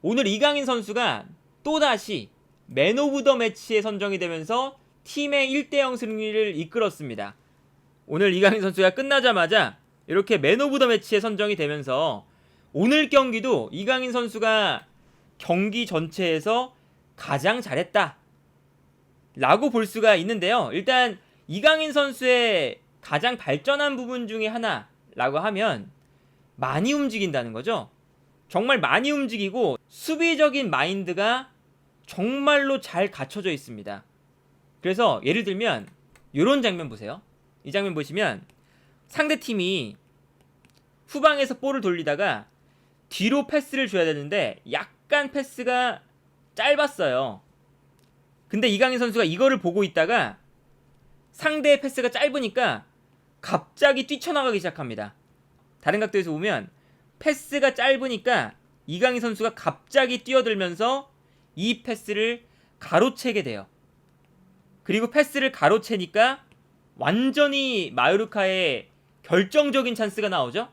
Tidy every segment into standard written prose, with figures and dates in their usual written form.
오늘 이강인 선수가 또다시 맨 오브 더 매치에 선정이 되면서 팀의 1대0 승리를 이끌었습니다. 오늘 이강인 선수가 끝나자마자 이렇게 맨 오브 더 매치에 선정이 되면서 오늘 경기도 이강인 선수가 경기 전체에서 가장 잘했다 라고 볼 수가 있는데요. 일단 이강인 선수의 가장 발전한 부분 중에 하나라고 하면 많이 움직인다는 거죠. 정말 많이 움직이고 수비적인 마인드가 정말로 잘 갖춰져 있습니다. 그래서 예를 들면 이런 장면 보세요. 이 장면 보시면 상대팀이 후방에서 볼을 돌리다가 뒤로 패스를 줘야 되는데 약간 패스가 짧았어요. 근데 이강인 선수가 이거를 보고 있다가 상대의 패스가 짧으니까 갑자기 뛰쳐나가기 시작합니다. 다른 각도에서 보면 패스가 짧으니까 이강인 선수가 갑자기 뛰어들면서 이 패스를 가로채게 돼요. 그리고 패스를 가로채니까 완전히 마요르카의 결정적인 찬스가 나오죠.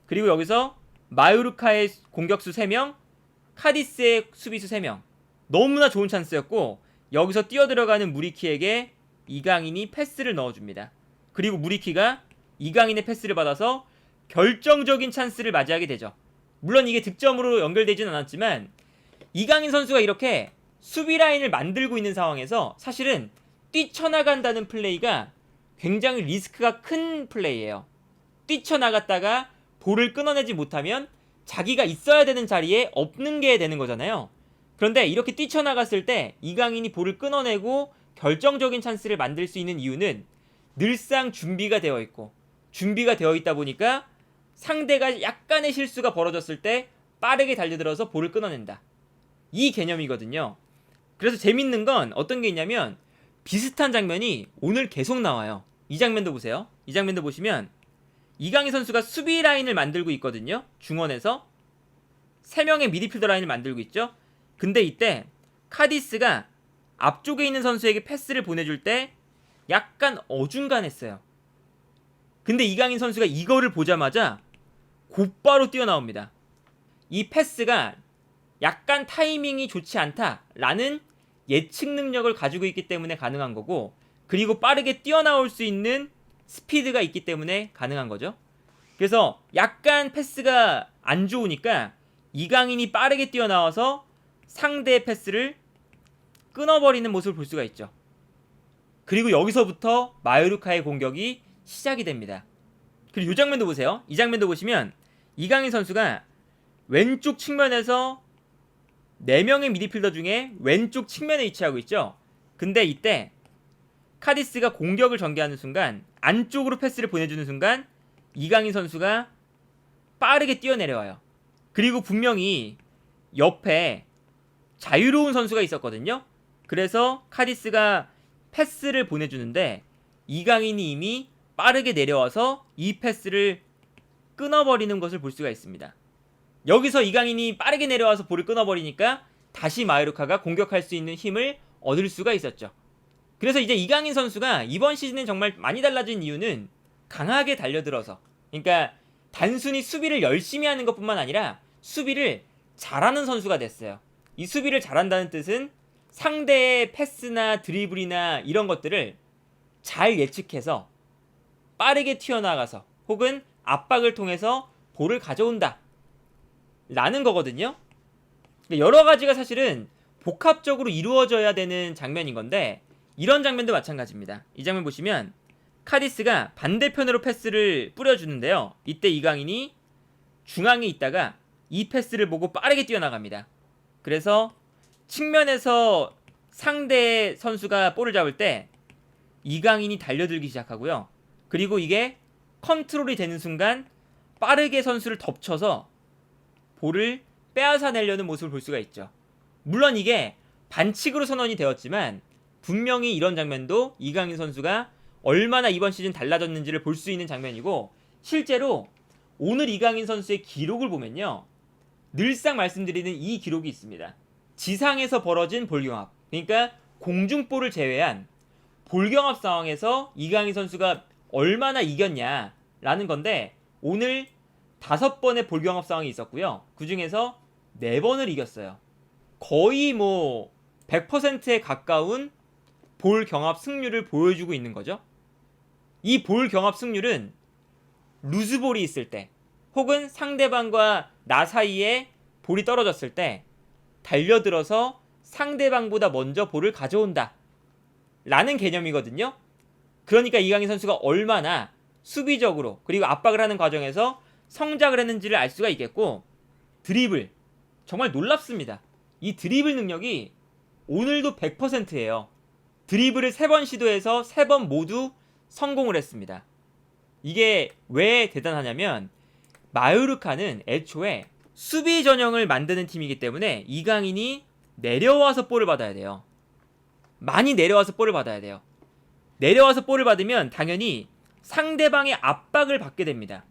그리고 여기서 마요르카의 공격수 3명, 카디스의 수비수 3명. 너무나 좋은 찬스였고 여기서 뛰어들어가는 무리키에게 이강인이 패스를 넣어줍니다. 그리고 무리키가 이강인의 패스를 받아서 결정적인 찬스를 맞이하게 되죠. 물론 이게 득점으로 연결되지는 않았지만 이강인 선수가 이렇게 수비 라인을 만들고 있는 상황에서 사실은 뛰쳐나간다는 플레이가 굉장히 리스크가 큰 플레이예요. 뛰쳐나갔다가 볼을 끊어내지 못하면 자기가 있어야 되는 자리에 없는 게 되는 거잖아요. 그런데 이렇게 뛰쳐나갔을 때 이강인이 볼을 끊어내고 결정적인 찬스를 만들 수 있는 이유는 늘상 준비가 되어 있고 준비가 되어 있다 보니까 상대가 약간의 실수가 벌어졌을 때 빠르게 달려들어서 볼을 끊어낸다. 이 개념이거든요. 그래서 재밌는 건 어떤 게 있냐면 비슷한 장면이 오늘 계속 나와요. 이 장면도 보세요. 이 장면도 보시면 이강인 선수가 수비 라인을 만들고 있거든요. 중원에서 3명의 미드필더 라인을 만들고 있죠. 근데 이때 카디스가 앞쪽에 있는 선수에게 패스를 보내줄 때 약간 어중간했어요. 근데 이강인 선수가 이거를 보자마자 곧바로 뛰어나옵니다. 이 패스가 약간 타이밍이 좋지 않다라는 예측 능력을 가지고 있기 때문에 가능한 거고, 그리고 빠르게 뛰어나올 수 있는 스피드가 있기 때문에 가능한 거죠. 그래서 약간 패스가 안 좋으니까 이강인이 빠르게 뛰어나와서 상대의 패스를 끊어버리는 모습을 볼 수가 있죠. 그리고 여기서부터 마요르카의 공격이 시작이 됩니다. 그리고 이 장면도 보세요. 이 장면도 보시면 이강인 선수가 왼쪽 측면에서 4명의 미드필더 중에 왼쪽 측면에 위치하고 있죠. 근데 이때 카디스가 공격을 전개하는 순간, 안쪽으로 패스를 보내주는 순간 이강인 선수가 빠르게 뛰어내려와요. 그리고 분명히 옆에 자유로운 선수가 있었거든요. 그래서 카디스가 패스를 보내주는데 이강인이 이미 빠르게 내려와서 이 패스를 끊어버리는 것을 볼 수가 있습니다. 여기서 이강인이 빠르게 내려와서 볼을 끊어버리니까 다시 마요르카가 공격할 수 있는 힘을 얻을 수가 있었죠. 그래서 이제 이강인 선수가 이번 시즌에 정말 많이 달라진 이유는 강하게 달려들어서, 그러니까 단순히 수비를 열심히 하는 것뿐만 아니라 수비를 잘하는 선수가 됐어요. 이 수비를 잘한다는 뜻은 상대의 패스나 드리블이나 이런 것들을 잘 예측해서 빠르게 튀어나가서 혹은 압박을 통해서 볼을 가져온다 라는 거거든요. 여러 가지가 사실은 복합적으로 이루어져야 되는 장면인 건데, 이런 장면도 마찬가지입니다. 이 장면 보시면 카디스가 반대편으로 패스를 뿌려주는데요. 이때 이강인이 중앙에 있다가 이 패스를 보고 빠르게 뛰어나갑니다. 그래서 측면에서 상대 선수가 볼을 잡을 때 이강인이 달려들기 시작하고요. 그리고 이게 컨트롤이 되는 순간 빠르게 선수를 덮쳐서 볼을 빼앗아내려는 모습을 볼 수가 있죠. 물론 이게 반칙으로 선언이 되었지만 분명히 이런 장면도 이강인 선수가 얼마나 이번 시즌 달라졌는지를 볼 수 있는 장면이고, 실제로 오늘 이강인 선수의 기록을 보면요, 늘상 말씀드리는 이 기록이 있습니다. 지상에서 벌어진 볼경합, 그러니까 공중볼을 제외한 볼경합 상황에서 이강인 선수가 얼마나 이겼냐라는 건데, 오늘 5번의 볼경합 상황이 있었고요. 그 중에서 4번을 이겼어요. 거의 뭐 100%에 가까운 볼 경합 승률을 보여주고 있는 거죠. 이 볼 경합 승률은 루즈볼이 있을 때 혹은 상대방과 나 사이에 볼이 떨어졌을 때 달려들어서 상대방보다 먼저 볼을 가져온다 라는 개념이거든요. 그러니까 이강인 선수가 얼마나 수비적으로 그리고 압박을 하는 과정에서 성장을 했는지를 알 수가 있겠고, 드리블 정말 놀랍습니다. 이 드리블 능력이 오늘도 100%예요. 드리블을 3번 시도해서 3번 모두 성공을 했습니다. 이게 왜 대단하냐면 마요르카는 애초에 수비 전형을 만드는 팀이기 때문에 이강인이 내려와서 볼을 받아야 돼요. 많이 내려와서 볼을 받아야 돼요. 내려와서 볼을 받으면 당연히 상대방의 압박을 받게 됩니다.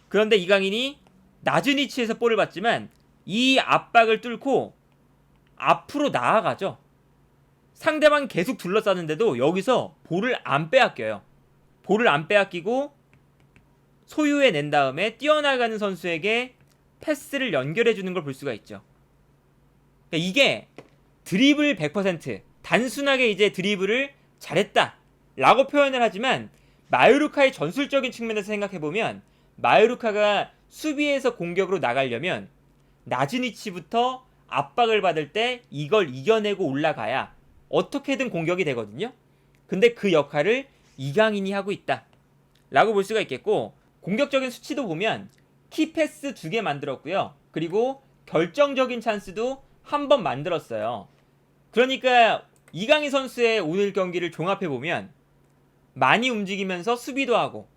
그런데 이강인이 낮은 위치에서 볼을 받지만 이 압박을 뚫고 앞으로 나아가죠. 상대방이 계속 둘러싸는데도 여기서 볼을 안 빼앗겨요. 볼을 안 빼앗기고 소유해 낸 다음에 뛰어나가는 선수에게 패스를 연결해주는 걸 볼 수가 있죠. 그러니까 이게 드리블 100%, 단순하게 이제 드리블을 잘했다 라고 표현을 하지만, 마요르카의 전술적인 측면에서 생각해보면 마요르카가 수비에서 공격으로 나가려면 낮은 위치부터 압박을 받을 때 이걸 이겨내고 올라가야 어떻게든 공격이 되거든요. 근데 그 역할을 이강인이 하고 있다 라고 볼 수가 있겠고, 공격적인 수치도 보면 키패스 2개 만들었고요. 그리고 결정적인 찬스도 한 번 만들었어요. 그러니까 이강인 선수의 오늘 경기를 종합해보면 많이 움직이면서 수비도 하고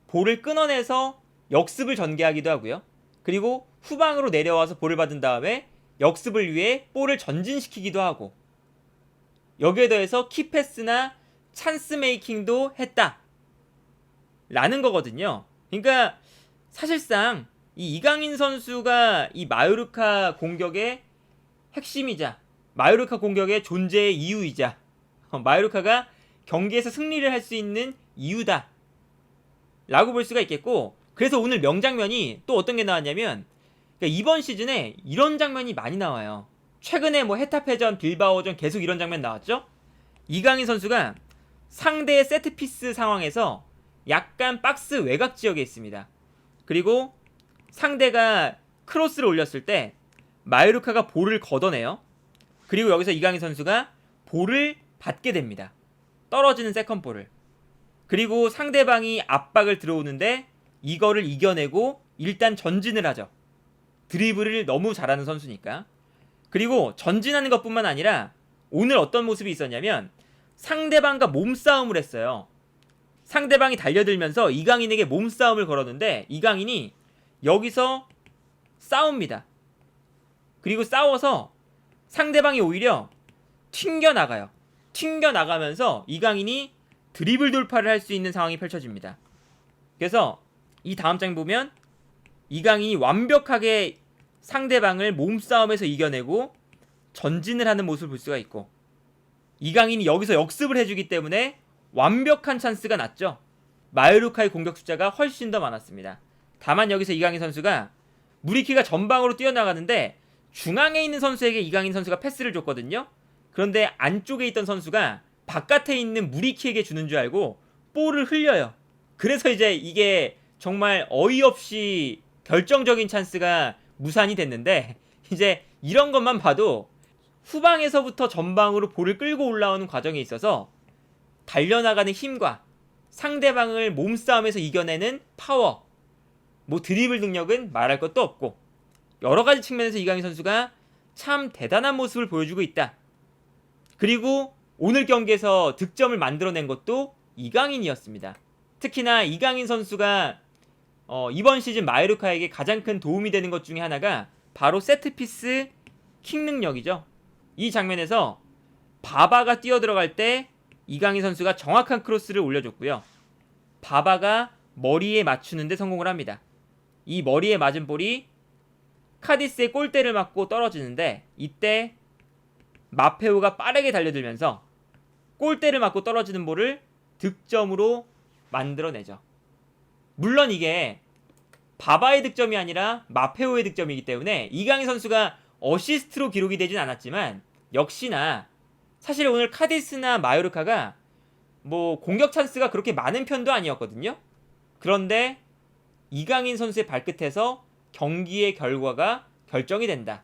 볼을 끊어내서 역습을 전개하기도 하고요. 그리고 후방으로 내려와서 볼을 받은 다음에 역습을 위해 볼을 전진시키기도 하고, 여기에 더해서 키패스나 찬스 메이킹도 했다 라는 거거든요. 그러니까 사실상 이 이강인 선수가 이 마요르카 공격의 핵심이자 마요르카 공격의 존재의 이유이자 마요르카가 경기에서 승리를 할 수 있는 이유다 라고 볼 수가 있겠고, 그래서 오늘 명장면이 또 어떤 게 나왔냐면, 그러니까 이번 시즌에 이런 장면이 많이 나와요. 최근에 뭐 헤타페전, 빌바오전 계속 이런 장면 나왔죠. 이강인 선수가 상대의 세트피스 상황에서 약간 박스 외곽 지역에 있습니다. 그리고 상대가 크로스를 올렸을 때 마요르카가 볼을 걷어내요. 그리고 여기서 이강인 선수가 볼을 받게 됩니다. 떨어지는 세컨볼을. 그리고 상대방이 압박을 들어오는데 이거를 이겨내고 일단 전진을 하죠. 드리블을 너무 잘하는 선수니까. 그리고 전진하는 것뿐만 아니라 오늘 어떤 모습이 있었냐면 상대방과 몸싸움을 했어요. 상대방이 달려들면서 이강인에게 몸싸움을 걸었는데 이강인이 여기서 싸웁니다. 그리고 싸워서 상대방이 오히려 튕겨나가요. 튕겨나가면서 이강인이 드리블 돌파를 할 수 있는 상황이 펼쳐집니다. 그래서 이 다음 장 보면 이강인이 완벽하게 상대방을 몸싸움에서 이겨내고 전진을 하는 모습을 볼 수가 있고, 이강인이 여기서 역습을 해주기 때문에 완벽한 찬스가 났죠. 마요르카의 공격 숫자가 훨씬 더 많았습니다. 다만 여기서 이강인 선수가 무리키가 전방으로 뛰어나가는데 중앙에 있는 선수에게 이강인 선수가 패스를 줬거든요. 그런데 안쪽에 있던 선수가 바깥에 있는 무리키에게 주는 줄 알고 볼을 흘려요. 그래서 이제 이게 정말 어이없이 결정적인 찬스가 무산이 됐는데, 이제 이런 것만 봐도 후방에서부터 전방으로 볼을 끌고 올라오는 과정에 있어서 달려나가는 힘과 상대방을 몸싸움에서 이겨내는 파워, 뭐 드리블 능력은 말할 것도 없고 여러 가지 측면에서 이강인 선수가 참 대단한 모습을 보여주고 있다. 그리고 오늘 경기에서 득점을 만들어낸 것도 이강인이었습니다. 특히나 이강인 선수가 이번 시즌 마요르카에게 가장 큰 도움이 되는 것 중에 하나가 바로 세트피스 킥 능력이죠. 이 장면에서 바바가 뛰어들어갈 때 이강인 선수가 정확한 크로스를 올려줬고요. 바바가 머리에 맞추는데 성공을 합니다. 이 머리에 맞은 볼이 카디스의 골대를 맞고 떨어지는데, 이때 마페오가 빠르게 달려들면서 골대를 맞고 떨어지는 볼을 득점으로 만들어내죠. 물론 이게 바바의 득점이 아니라 마페오의 득점이기 때문에 이강인 선수가 어시스트로 기록이 되진 않았지만 역시나 사실 오늘 카디스나 마요르카가 뭐 공격 찬스가 그렇게 많은 편도 아니었거든요. 그런데 이강인 선수의 발끝에서 경기의 결과가 결정이 된다.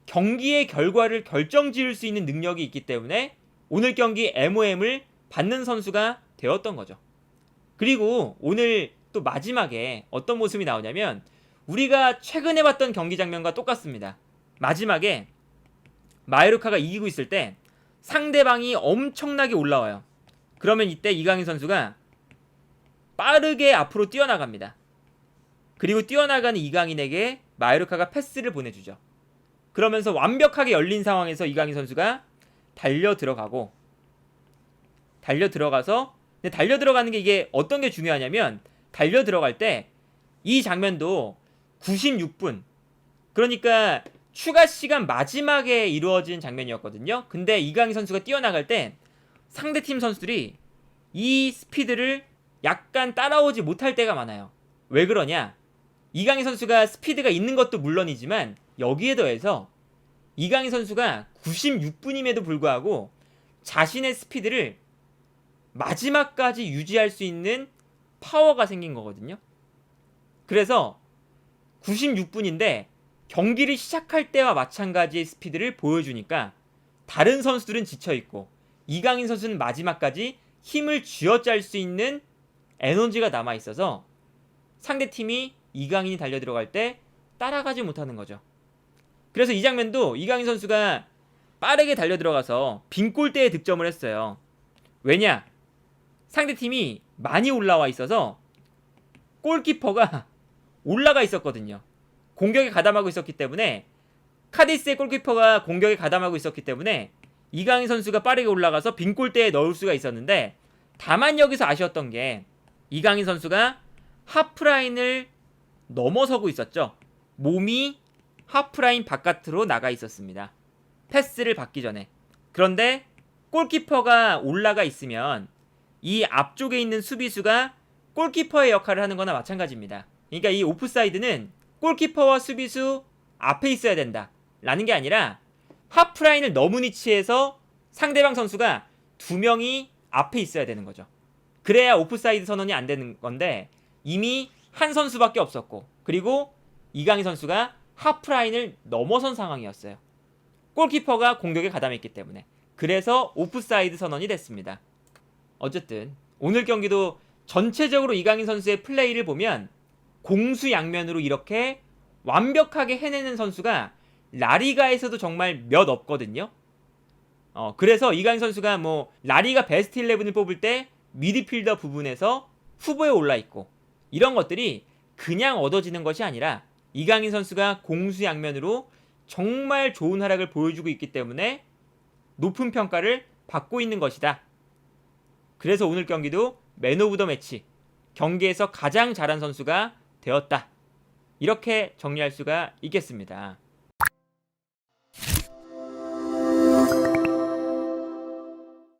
경기의 결과를 결정지을 수 있는 능력이 있기 때문에 오늘 경기 MOM을 받는 선수가 되었던 거죠. 그리고 오늘 또 마지막에 어떤 모습이 나오냐면 우리가 최근에 봤던 경기 장면과 똑같습니다. 마지막에 마요르카가 이기고 있을 때 상대방이 엄청나게 올라와요. 그러면 이때 이강인 선수가 빠르게 앞으로 뛰어나갑니다. 그리고 뛰어나가는 이강인에게 마요르카가 패스를 보내주죠. 그러면서 완벽하게 열린 상황에서 이강인 선수가 달려 들어가서 근데 달려 들어가는 게 이게 어떤 게 중요하냐면 달려 들어갈 때 이 장면도 96분 그러니까 추가 시간 마지막에 이루어진 장면이었거든요. 근데 이강인 선수가 뛰어나갈 때 상대팀 선수들이 이 스피드를 약간 따라오지 못할 때가 많아요. 왜 그러냐? 이강인 선수가 스피드가 있는 것도 물론이지만 여기에 더해서 이강인 선수가 96분임에도 불구하고 자신의 스피드를 마지막까지 유지할 수 있는 파워가 생긴 거거든요. 그래서 96분인데 경기를 시작할 때와 마찬가지의 스피드를 보여주니까 다른 선수들은 지쳐있고 이강인 선수는 마지막까지 힘을 쥐어짤 수 있는 에너지가 남아있어서 상대팀이 이강인이 달려들어갈 때 따라가지 못하는 거죠. 그래서 이 장면도 이강인 선수가 빠르게 달려들어가서 빈 골대에 득점을 했어요. 왜냐? 상대팀이 많이 올라와 있어서 골키퍼가 올라가 있었거든요. 공격에 가담하고 있었기 때문에 카디스의 골키퍼가 공격에 가담하고 있었기 때문에 이강인 선수가 빠르게 올라가서 빈 골대에 넣을 수가 있었는데 다만 여기서 아쉬웠던 게 이강인 선수가 하프라인을 넘어서고 있었죠. 몸이 하프라인 바깥으로 나가 있었습니다. 패스를 받기 전에. 그런데 골키퍼가 올라가 있으면 이 앞쪽에 있는 수비수가 골키퍼의 역할을 하는 거나 마찬가지입니다. 그러니까 이 오프사이드는 골키퍼와 수비수 앞에 있어야 된다 라는 게 아니라 하프라인을 넘은 위치에서 상대방 선수가 두 명이 앞에 있어야 되는 거죠. 그래야 오프사이드 선언이 안 되는 건데 이미 한 선수밖에 없었고 그리고 이강인 선수가 하프라인을 넘어선 상황이었어요. 골키퍼가 공격에 가담했기 때문에. 그래서 오프사이드 선언이 됐습니다. 어쨌든 오늘 경기도 전체적으로 이강인 선수의 플레이를 보면 공수양면으로 이렇게 완벽하게 해내는 선수가 라리가에서도 정말 몇 없거든요. 그래서 이강인 선수가 뭐 라리가 베스트 11을 뽑을 때 미드필더 부분에서 후보에 올라있고 이런 것들이 그냥 얻어지는 것이 아니라 이강인 선수가 공수양면으로 정말 좋은 활약을 보여주고 있기 때문에 높은 평가를 받고 있는 것이다. 그래서 오늘 경기도 맨 오브 더 매치, 경기에서 가장 잘한 선수가 되었다. 이렇게 정리할 수가 있겠습니다.